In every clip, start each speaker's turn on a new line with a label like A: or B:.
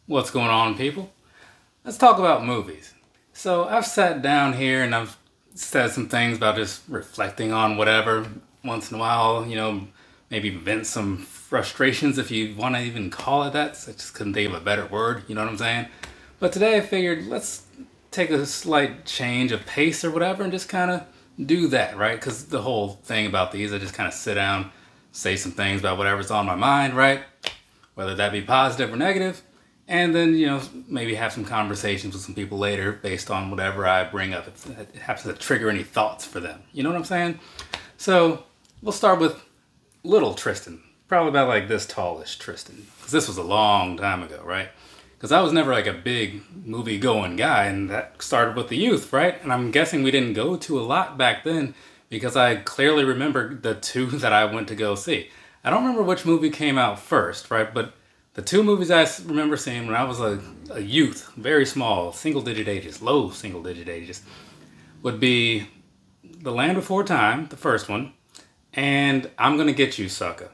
A: What's going on, people? Let's talk about movies. So I've sat down here and I've said some things about just reflecting on whatever once in a while, maybe vent some frustrations, if you want to even call it that. So I just couldn't think of a better word, you know what I'm saying? But today I figured let's take a slight change of pace or whatever and just kind of do that, right? Because the whole thing about these, I just kind of sit down, say some things about whatever's on my mind, right? Whether that be positive or negative. And then, maybe have some conversations with some people later based on whatever I bring up. If it happens to trigger any thoughts for them. You know what I'm saying? So we'll start with little Tristan. Probably about like this tallish Tristan. Because this was a long time ago, right? Because I was never like a big movie going guy. And that started with the youth, right? And I'm guessing we didn't go to a lot back then. Because I clearly remember the two that I went to go see. I don't remember which movie came out first, right? But the two movies I remember seeing when I was a youth, very small, single-digit ages, low single-digit ages, would be The Land Before Time, the first one, and I'm Gonna Get You, Sucker.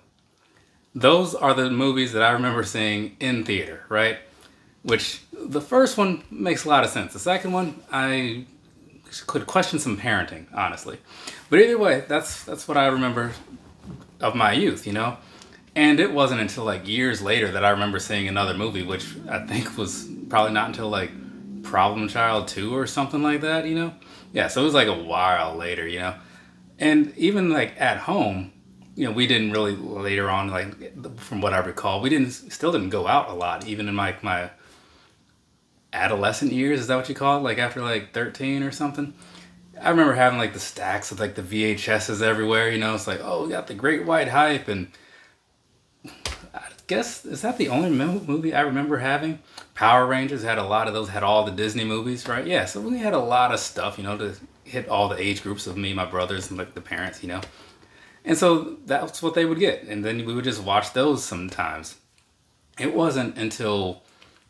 A: Those are the movies that I remember seeing in theater, right? Which, the first one makes a lot of sense. The second one, I could question some parenting, honestly. But either way, that's what I remember of my youth, And it wasn't until like years later that I remember seeing another movie, which I think was probably not until like Problem Child 2 or something like that, Yeah, so it was like a while later, And even like at home, we didn't really later on, like from what I recall, we still didn't go out a lot, even in my adolescent years, is that what you call it? Like after like 13 or something. I remember having like the stacks of like the VHSs everywhere, It's like, oh, we got the Great White Hype and I guess, is that the only movie I remember having? Power Rangers had a lot of those, had all the Disney movies, right? Yeah, so we had a lot of stuff, to hit all the age groups of me, my brothers, and like the parents, And so that's what they would get. And then we would just watch those sometimes. It wasn't until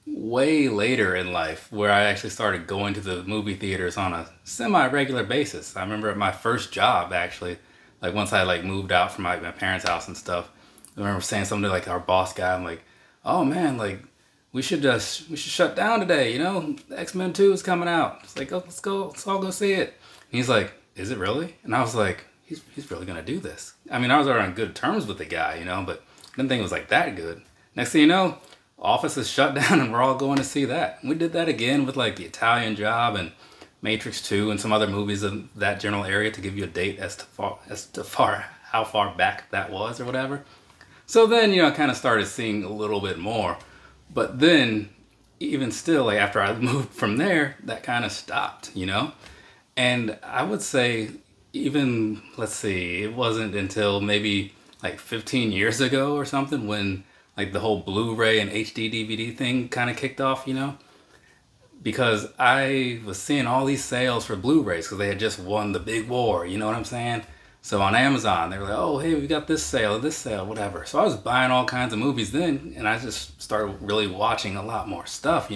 A: way later in life where I actually started going to the movie theaters on a semi-regular basis. I remember at my first job, actually, like once I like moved out from my parents' house and stuff, I remember saying something to like our boss guy. I'm like, oh man, like we should shut down today. X-Men 2 is coming out. It's like, oh, let's all go see it. And he's like, is it really? And I was like, he's really gonna do this. I mean, I was already on good terms with the guy, but I didn't think it was like that good. Next thing you know, office is shut down and we're all going to see that. And we did that again with like The Italian Job and Matrix 2 and some other movies in that general area to give you a date as to how far back that was or whatever. So then, I kind of started seeing a little bit more. But then, even still, like after I moved from there, that kind of stopped, And I would say even, let's see, it wasn't until maybe like 15 years ago or something when like the whole Blu-ray and HD DVD thing kind of kicked off, Because I was seeing all these sales for Blu-rays because they had just won the big war, you know what I'm saying? So on Amazon, they were like, oh, hey, we got this sale, whatever. So I was buying all kinds of movies then, and I just started really watching a lot more stuff,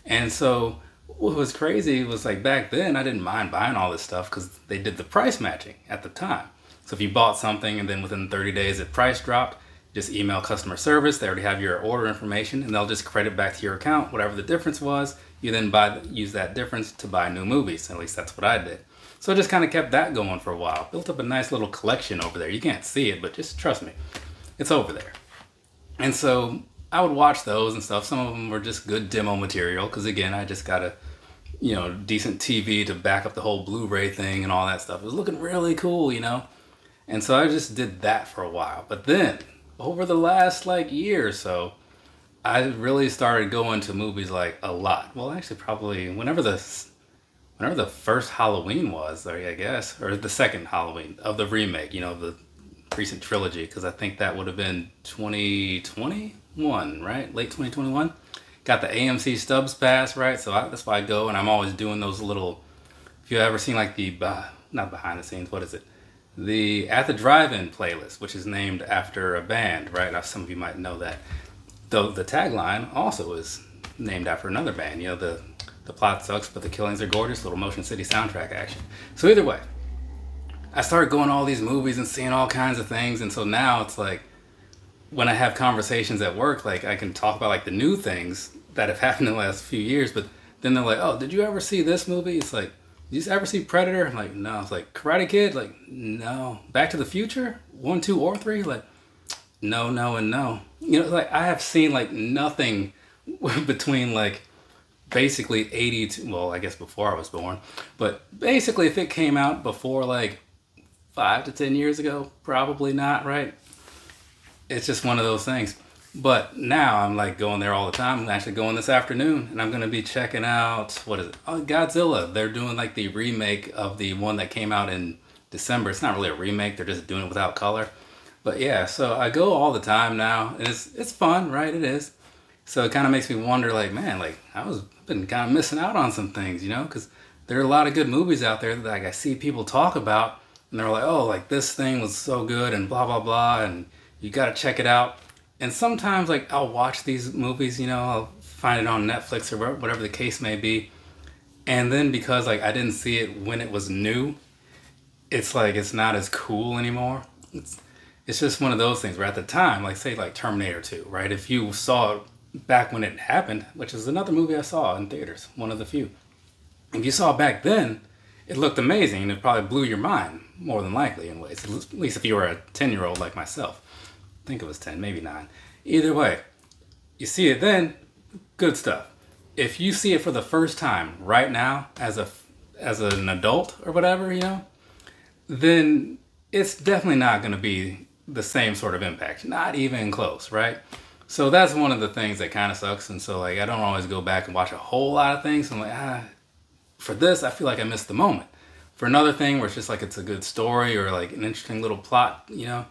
A: And so what was crazy was like back then, I didn't mind buying all this stuff because they did the price matching at the time. So if you bought something and then within 30 days the price dropped, just email customer service. They already have your order information, and they'll just credit back to your account, whatever the difference was. You then use that difference to buy new movies. At least that's what I did. So I just kind of kept that going for a while. Built up a nice little collection over there. You can't see it, but just trust me. It's over there. And so I would watch those and stuff. Some of them were just good demo material because, again, I just got a decent TV to back up the whole Blu-ray thing and all that stuff. It was looking really cool, And so I just did that for a while. But then, over the last like year or so, I really started going to movies like a lot. Well, actually, probably whenever the first Halloween was, I guess, or the second Halloween of the remake, the recent trilogy, because I think that would have been 2021, right? Late 2021. Got the AMC Stubs Pass, right? So that's why I go, and I'm always doing those little, if you've ever seen like the, not behind the scenes, what is it? The At the Drive-In playlist, which is named after a band, right? Now, some of you might know that. Though the tagline also is named after another band, the plot sucks, but the killings are gorgeous, little Motion City soundtrack action. So either way, I started going to all these movies and seeing all kinds of things, and so now it's like, when I have conversations at work, like I can talk about like the new things that have happened in the last few years, but then they're like, oh, did you ever see this movie? It's like, did you ever see Predator? I'm like, no. It's like, Karate Kid? Like, no. Back to the Future? 1, 2, or 3? Like, no, no, and no. You know, like I have seen like nothing between like basically 80 to, well, I guess before I was born, but basically if it came out before like 5 to 10 years ago, probably not, right? It's just one of those things. But now I'm like going there all the time. I'm actually going this afternoon, and I'm going to be checking out, what is it? Oh, Godzilla. They're doing like the remake of the one that came out in December. It's not really a remake. They're just doing it without color. But yeah, so I go all the time now, and it's fun, right? It is. So it kind of makes me wonder, like, man, like been kind of missing out on some things, you know? Because there are a lot of good movies out there that like I see people talk about, and they're like, oh, like this thing was so good, and blah, blah, blah, and you got to check it out. And sometimes, like, I'll watch these movies, you know, I'll find it on Netflix or whatever the case may be. And then because, like, I didn't see it when it was new, it's like, it's not as cool anymore. It's just one of those things where at the time, like, say, like Terminator 2, right? If you saw it back when it happened, which is another movie I saw in theaters, one of the few. If you saw it back then, it looked amazing, and it probably blew your mind, more than likely in ways. At least if you were a 10-year-old like myself. I think it was 10, maybe 9. Either way, you see it then, good stuff. If you see it for the first time right now as an adult or whatever, you know, then it's definitely not going to be the same sort of impact. Not even close, right? So that's one of the things that kind of sucks. And so like I don't always go back and watch a whole lot of things. I'm like, for this, I feel like I missed the moment. For another thing where it's just like it's a good story or like an interesting little plot, you know,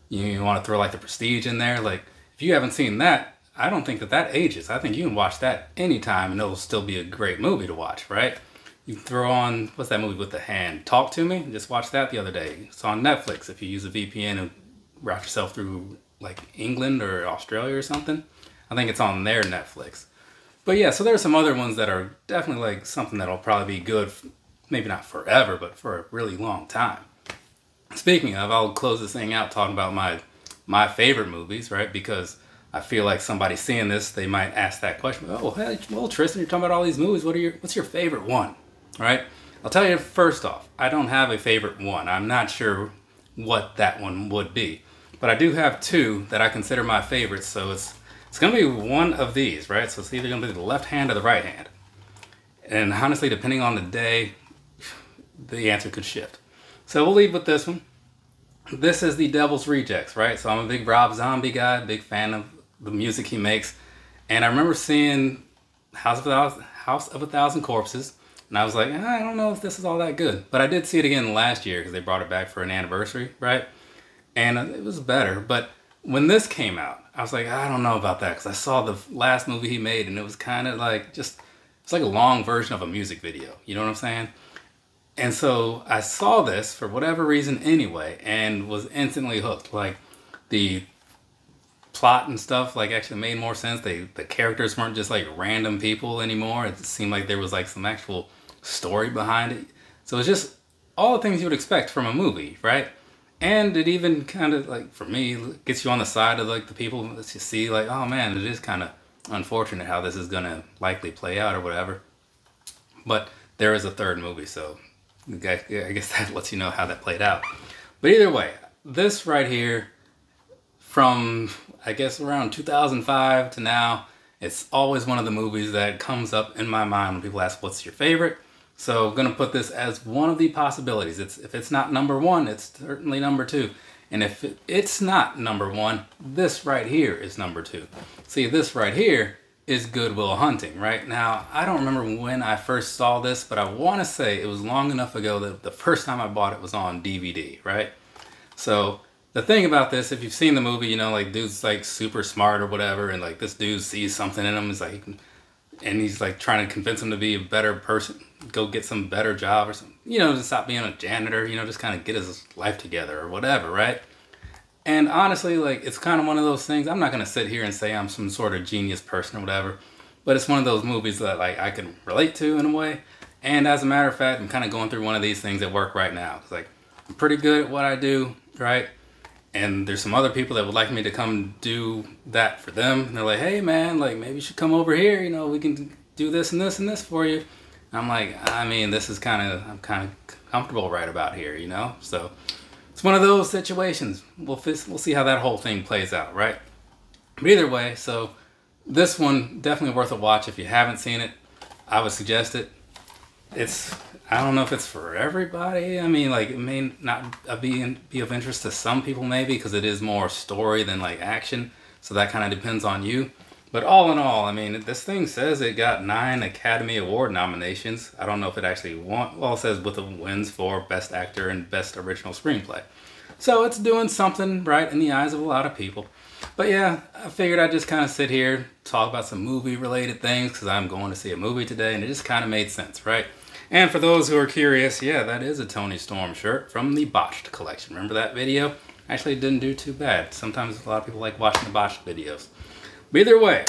A: you want to throw like The Prestige in there. Like if you haven't seen that, I don't think that ages. I think you can watch that anytime and it'll still be a great movie to watch, right? You can throw on, what's that movie with the hand? Talk to Me? Just watched that the other day. It's on Netflix if you use a VPN and route yourself through like England or Australia or something. I think it's on their Netflix. But yeah, so there's some other ones that are definitely like something that'll probably be good, maybe not forever, but for a really long time. Speaking of, I'll close this thing out talking about my favorite movies, right? Because I feel like somebody seeing this, they might ask that question. Oh, hey, well, Tristan, you're talking about all these movies. What's your favorite one, right? I'll tell you first off, I don't have a favorite one. I'm not sure what that one would be. But I do have two that I consider my favorites, so it's going to be one of these, right? So it's either going to be the left hand or the right hand. And honestly, depending on the day, the answer could shift. So we'll leave with this one. This is The Devil's Rejects, right? So I'm a big Rob Zombie guy, big fan of the music he makes. And I remember seeing House of a Thousand Corpses, and I was like, I don't know if this is all that good. But I did see it again last year because they brought it back for an anniversary, right? And it was better. But when this came out, I was like, I don't know about that because I saw the last movie he made and it was kind of like it's like a long version of a music video. You know what I'm saying? And so I saw this for whatever reason anyway and was instantly hooked. Like the plot and stuff like actually made more sense. The characters weren't just like random people anymore. It seemed like there was like some actual story behind it. So it's just all the things you would expect from a movie, right? And it even kind of like, for me, gets you on the side of like the people that you see like, oh man, it is kind of unfortunate how this is going to likely play out or whatever. But there is a third movie, so I guess that lets you know how that played out. But either way, this right here, from I guess around 2005 to now, it's always one of the movies that comes up in my mind when people ask, what's your favorite? So I'm going to put this as one of the possibilities. If it's not number one, it's certainly number two. And if it's not number one, this right here is number two. See, this right here is Good Will Hunting, right? Now, I don't remember when I first saw this, but I want to say it was long enough ago that the first time I bought it was on DVD, right? So the thing about this, if you've seen the movie, you know, like dude's like super smart or whatever, and like this dude sees something in him, is like, and he's like trying to convince him to be a better person, go get some better job or something, you know, to stop being a janitor, you know, just kind of get his life together or whatever, right? And honestly, like, it's kind of one of those things, I'm not going to sit here and say I'm some sort of genius person or whatever, but it's one of those movies that, like, I can relate to in a way. And as a matter of fact, I'm kind of going through one of these things at work right now. It's like, I'm pretty good at what I do, right? And there's some other people that would like me to come do that for them. And they're like, hey man, like maybe you should come over here, you know, we can do this and this and this for you. And I'm like, I mean, this is I'm kind of comfortable right about here, you know? So it's one of those situations. We'll see how that whole thing plays out, right? But either way, so this one definitely worth a watch. If you haven't seen it, I would suggest it. I don't know if it's for everybody. I mean, like, it may not be of interest to some people maybe, because it is more story than like action. So that kind of depends on you. But all in all, I mean, this thing says it got 9 Academy Award nominations. I don't know if it actually won. Well, it says with the wins for Best Actor and Best Original Screenplay. So it's doing something right in the eyes of a lot of people. But yeah, I figured I'd just kind of sit here, talk about some movie-related things, because I'm going to see a movie today, and it just kind of made sense, right? And for those who are curious, yeah, that is a Tony Storm shirt from the Botched collection. Remember that video? Actually, it didn't do too bad. Sometimes a lot of people like watching the Botched videos. But either way,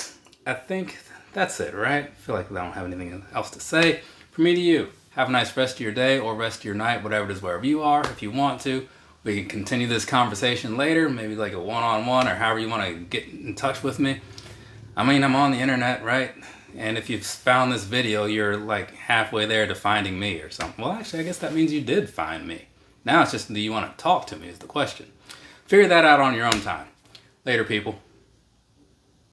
A: I think that's it, right? I feel like I don't have anything else to say. From me to you, have a nice rest of your day or rest of your night, whatever it is, wherever you are. If you want to, we can continue this conversation later, maybe like a one-on-one or however you want to get in touch with me. I mean, I'm on the internet, right? And if you've found this video, you're like halfway there to finding me or something. Well, actually, I guess that means you did find me. Now it's just, do you want to talk to me is the question. Figure that out on your own time. Later, people.